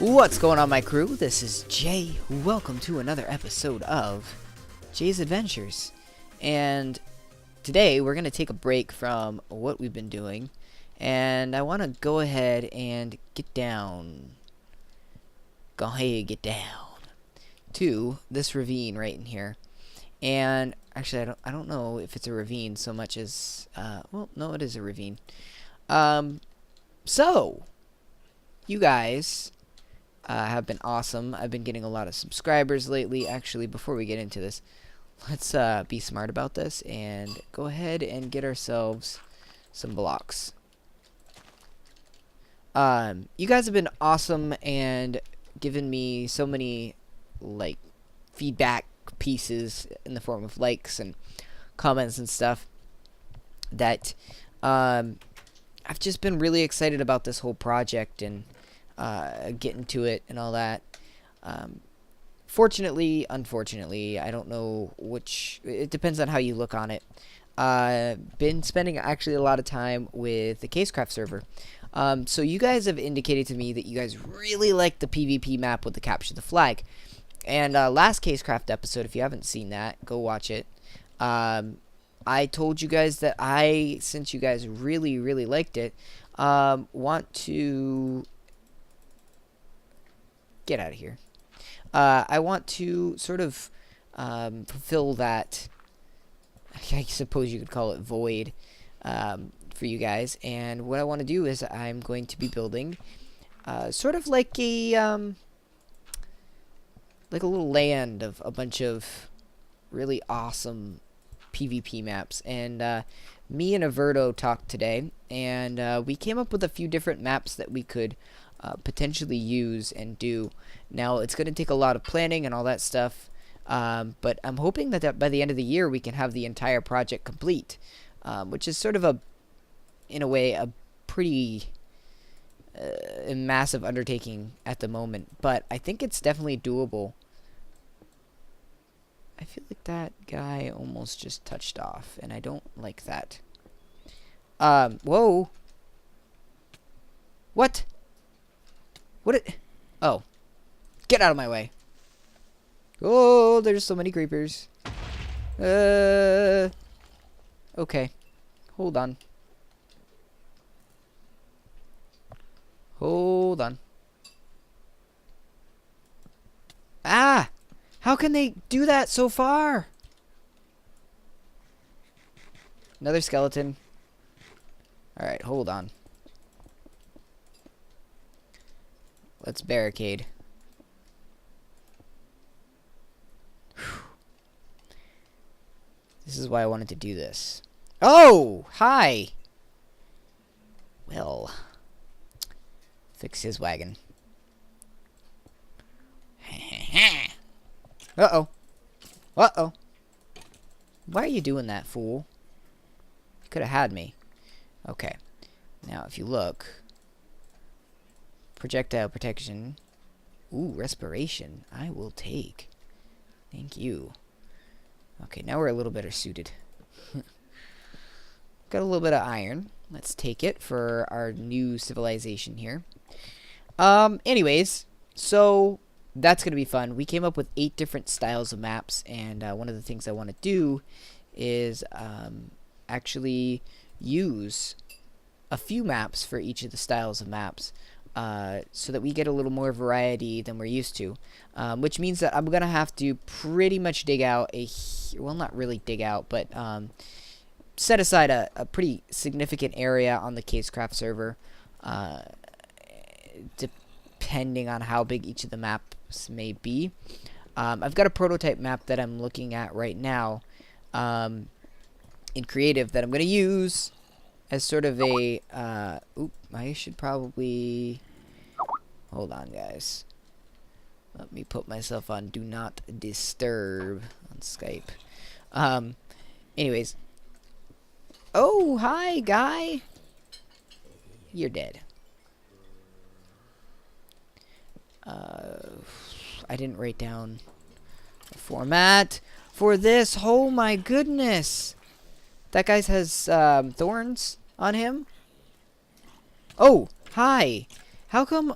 What's going on, my crew? This is Jay. Welcome to another episode of Jay's Adventures. And today we're going to take a break from what we've been doing. And I want to go ahead and get down to this ravine right in here. And actually, I don't know if it's a ravine so much as, well, no, it is a ravine. So, you guys have been awesome. I've been getting a lot of subscribers lately. Actually, before we get into this, let's be smart about this and go ahead and get ourselves some blocks. You guys have been awesome and given me so many, like, feedback pieces in the form of likes and comments and stuff that I've just been really excited about this whole project and getting to it and all that. Fortunately, unfortunately, I don't know which. It depends on how you look on it. Been spending actually a lot of time with the Casecraft server. So you guys have indicated to me that you guys really like the PvP map with the capture the flag. And last Casecraft episode, if you haven't seen that, go watch it. I told you guys that since you guys really, really liked it, want to get out of here. I want to sort of fulfill that, I suppose you could call it, void for you guys. And what I want to do is I'm going to be building sort of like a little land of a bunch of really awesome PvP maps. And me and Averto talked today, and we came up with a few different maps that we could potentially use and do. Now, it's going to take a lot of planning and all that stuff, but I'm hoping that by the end of the year we can have the entire project complete, which is sort of in a way, a pretty massive undertaking at the moment, but I think it's definitely doable. I feel like that guy almost just touched off, and I don't like that. Whoa. What? Oh. Get out of my way. Oh, there's so many creepers. Okay. Hold on. Hold on. Ah! How can they do that so far? Another skeleton. Alright, hold on. Let's barricade. Whew. This is why I wanted to do this. Oh! Hi! Well. Fix his wagon. Uh-oh. Uh-oh. Why are you doing that, fool? You could have had me. Okay. Now, if you look. Projectile protection. Ooh, respiration. I will take. Thank you. Okay, now we're a little better suited. Got a little bit of iron. Let's take it for our new civilization here. Anyways, so that's going to be fun. We came up with 8 different styles of maps, and one of the things I want to do is actually use a few maps for each of the styles of maps so that we get a little more variety than we're used to, which means that I'm going to have to pretty much dig out well, not really dig out, but set aside a pretty significant area on the Casecraft server, depending on how big each of the maps may be. I've got a prototype map that I'm looking at right now in creative that I'm going to use as sort of a I should probably hold on, guys. Let me put myself on do not disturb on Skype. Anyways, oh, hi, guy. You're dead. I didn't write down the format for this. Oh my goodness. That guy has thorns on him. Oh, hi. How come...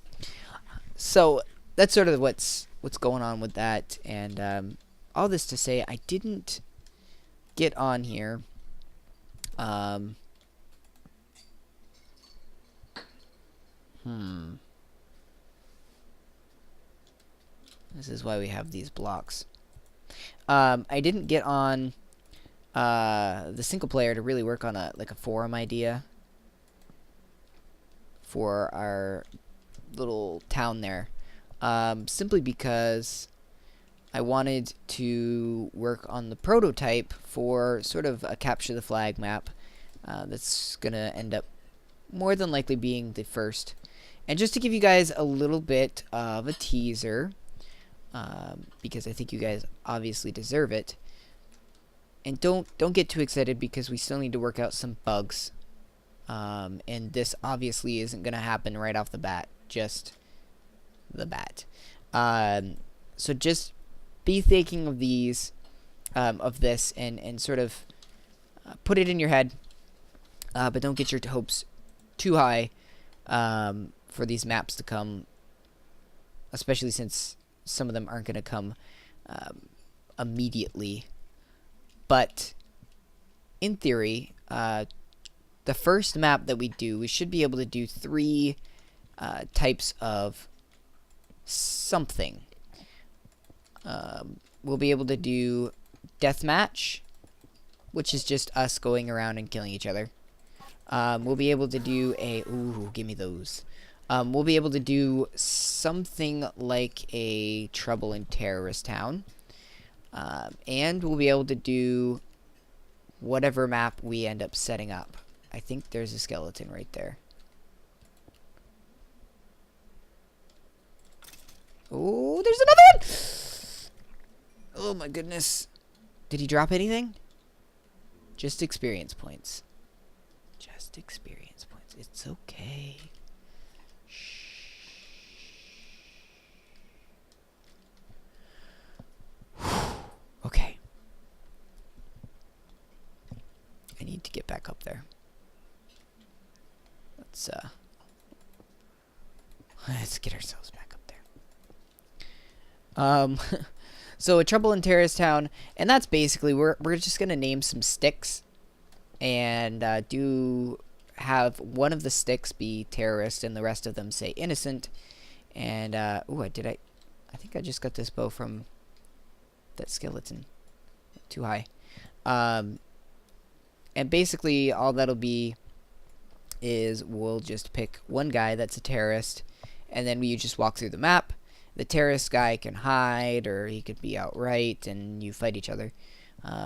So that's sort of what's going on with that, and all this to say, I didn't get on here. This is why we have these blocks. I didn't get on the single player to really work on a forum idea for our little town there, simply because I wanted to work on the prototype for sort of a capture the flag map that's gonna end up more than likely being the first. And just to give you guys a little bit of a teaser, because I think you guys obviously deserve it, and don't get too excited because we still need to work out some bugs, and this obviously isn't gonna happen right off the bat, just the bat. So just be thinking of these, of this, and sort of put it in your head, but don't get your hopes too high for these maps to come, especially since some of them aren't going to come immediately. But in theory, the first map that we do, we should be able to do 3 types of something. We'll be able to do deathmatch, which is just us going around and killing each other. We'll be able to do a... Ooh, give me those. We'll be able to do something like a Trouble in Terrorist Town. And we'll be able to do whatever map we end up setting up. I think there's a skeleton right there. Oh, there's another one! Oh my goodness. Did he drop anything? Just experience points. Just experience points. It's okay. Okay. I need to get back up there. Let's get ourselves back up there. So a Trouble in Terrorist Town, and that's basically we're just gonna name some sticks, and do have one of the sticks be terrorist and the rest of them say innocent. And ooh, I think I just got this bow from that skeleton. Too high. And basically all that'll be is we'll just pick one guy that's a terrorist, and then you just walk through the map. The terrorist guy can hide, or he could be outright, and you fight each other.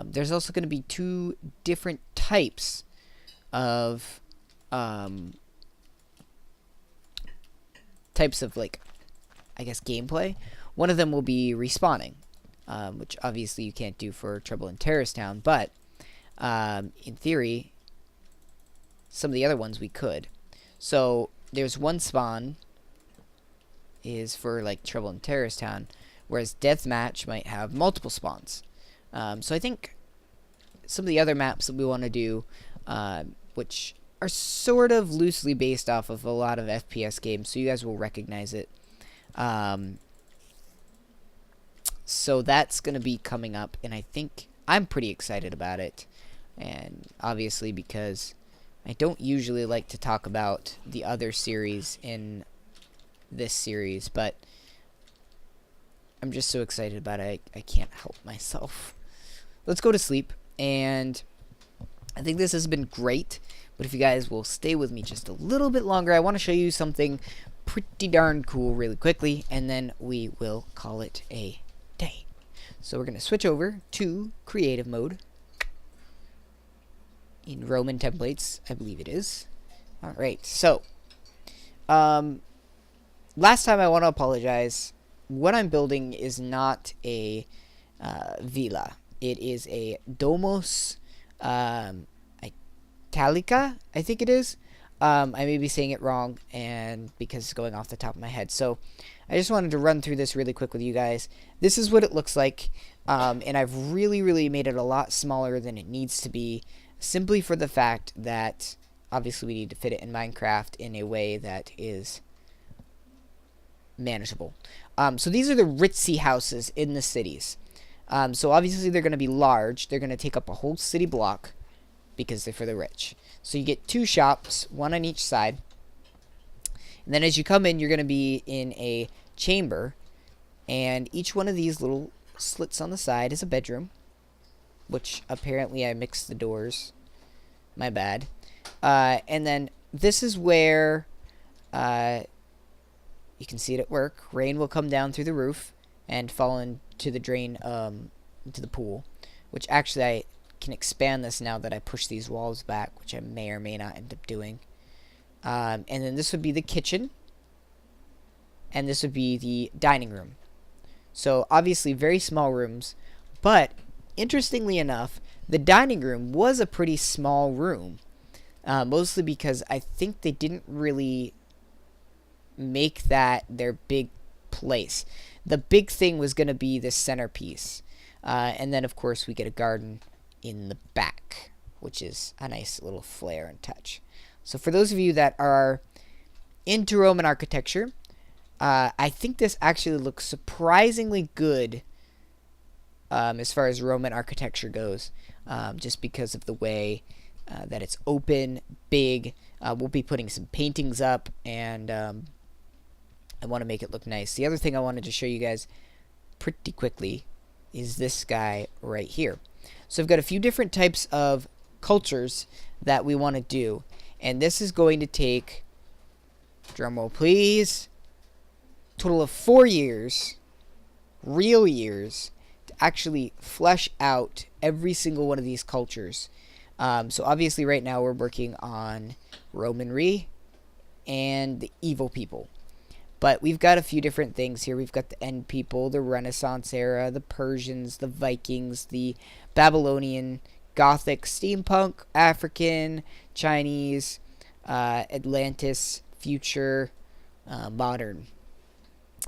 There's also going to be 2 different types of like, I guess, gameplay. One of them will be respawning, which obviously you can't do for Trouble in Terrorist Town, but in theory, some of the other ones we could. So there's one spawn is for like Trouble in Terrorist Town, whereas Deathmatch might have multiple spawns. So I think some of the other maps that we want to do, which are sort of loosely based off of a lot of FPS games, so you guys will recognize it. So that's going to be coming up, and I think I'm pretty excited about it. And obviously because I don't usually like to talk about the other series in this series, but I'm just so excited about it, I can't help myself. Let's go to sleep, and I think this has been great, but if you guys will stay with me just a little bit longer, I want to show you something pretty darn cool really quickly, and then we will call it a day. So we're going to switch over to creative mode in Roman templates, I believe it is. Alright, so last time I want to apologize. What I'm building is not a villa. It is a Domos Italica, I think it is. I may be saying it wrong, and because it's going off the top of my head. So I just wanted to run through this really quick with you guys. This is what it looks like, and I've really made it a lot smaller than it needs to be, simply for the fact that obviously we need to fit it in Minecraft in a way that is manageable. So these are the ritzy houses in the cities. So obviously they're going to be large. They're going to take up a whole city block because they're for the rich. So you get 2 shops, one on each side. And then as you come in, you're going to be in a chamber. And each one of these little slits on the side is a bedroom. Which apparently I mixed the doors. My bad. And then this is where you can see it at work. Rain will come down through the roof and fall into the drain, into the pool. Which actually I can expand this now that I push these walls back, which I may or may not end up doing. And then this would be the kitchen. And this would be the dining room. So obviously very small rooms. But interestingly enough, the dining room was a pretty small room. Mostly because I think they didn't really make that their big place. The big thing was going to be the centerpiece. And then, of course, we get a garden in the back, which is a nice little flair and touch. So for those of you that are into Roman architecture, I think this actually looks surprisingly good as far as Roman architecture goes, just because of the way that it's open, big. We'll be putting some paintings up, and I want to make it look nice. The other thing I wanted to show you guys pretty quickly is this guy right here. So I've got a few different types of cultures that we want to do, and this is going to take, drumroll please, total of 4 years, real years, to actually flesh out every single one of these cultures. So obviously right now we're working on Romanry and the evil people. But we've got a few different things here. We've got the End people, the Renaissance era, the Persians, the Vikings, the Babylonian, Gothic, Steampunk, African, Chinese, Atlantis, Future, Modern.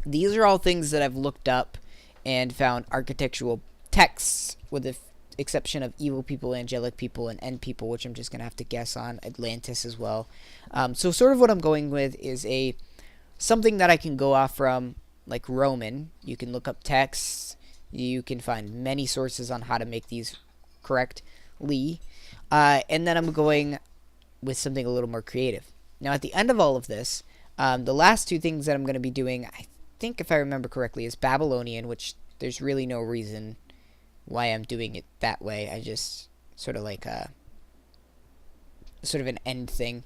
These are all things that I've looked up and found architectural texts, with the exception of evil people, angelic people, and End people, which I'm just going to have to guess on. Atlantis as well. So sort of what I'm going with is something that I can go off from, like Roman. You can look up texts. You can find many sources on how to make these correctly. And then I'm going with something a little more creative. Now, at the end of all of this, the last 2 things that I'm going to be doing, I think if I remember correctly, is Babylonian, which there's really no reason why I'm doing it that way. I just sort of like sort of an end thing.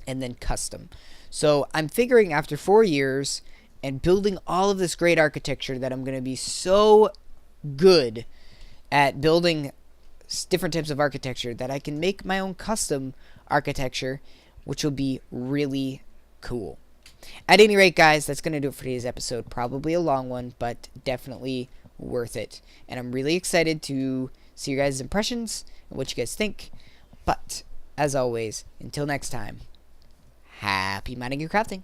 And then custom. So I'm figuring after 4 years and building all of this great architecture that I'm going to be so good at building different types of architecture that I can make my own custom architecture, which will be really cool. At any rate, guys, that's going to do it for today's episode. Probably a long one, but definitely worth it. And I'm really excited to see your guys' impressions and what you guys think. But, as always, until next time, happy mining and crafting.